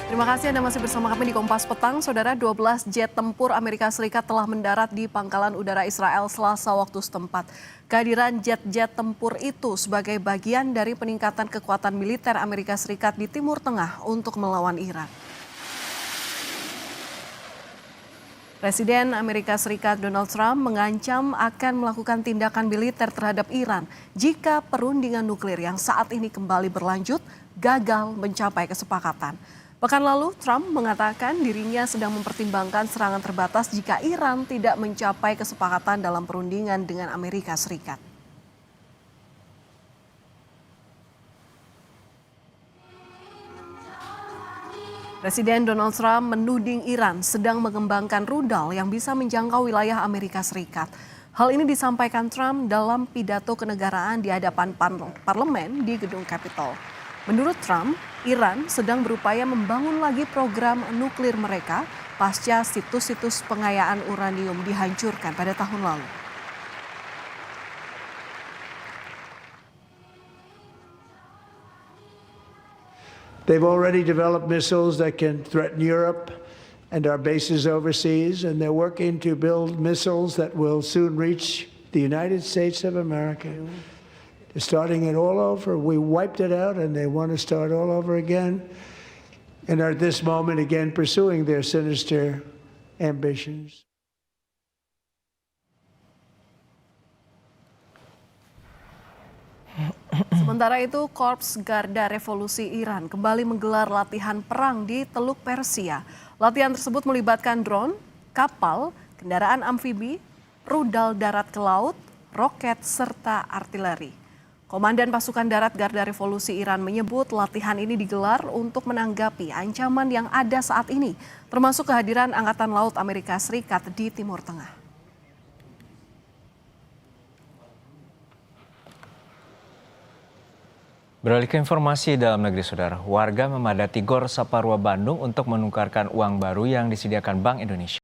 Terima kasih Anda masih bersama kami di Kompas Petang. Saudara, 12 jet tempur Amerika Serikat telah mendarat di Pangkalan Udara Israel Selasa waktu setempat. Kehadiran jet-jet tempur itu sebagai bagian dari peningkatan kekuatan militer Amerika Serikat di Timur Tengah untuk melawan Iran. Presiden Amerika Serikat Donald Trump mengancam akan melakukan tindakan militer terhadap Iran jika perundingan nuklir yang saat ini kembali berlanjut gagal mencapai kesepakatan. Pekan lalu, Trump mengatakan dirinya sedang mempertimbangkan serangan terbatas jika Iran tidak mencapai kesepakatan dalam perundingan dengan Amerika Serikat. Presiden Donald Trump menuding Iran sedang mengembangkan rudal yang bisa menjangkau wilayah Amerika Serikat. Hal ini disampaikan Trump dalam pidato kenegaraan di hadapan parlemen di Gedung Capitol. Menurut Trump, Iran sedang berupaya membangun lagi program nuklir mereka pasca situs-situs pengayaan uranium dihancurkan pada tahun lalu. They've already developed missiles that can threaten Europe and our bases overseas, and they're working to build missiles that will soon reach the United States of America. They're starting it all over. We wiped it out, and they want to start all over again, and are at this moment again pursuing their sinister ambitions. Sementara itu, Korps Garda Revolusi Iran kembali menggelar latihan perang di Teluk Persia. Latihan tersebut melibatkan drone, kapal, kendaraan amfibi, rudal darat ke laut, roket, serta artileri. Komandan Pasukan Darat Garda Revolusi Iran menyebut latihan ini digelar untuk menanggapi ancaman yang ada saat ini, termasuk kehadiran Angkatan Laut Amerika Serikat di Timur Tengah. Beralih ke informasi dalam negeri, saudara. Warga memadati Gor Saparua Bandung untuk menukarkan uang baru yang disediakan Bank Indonesia.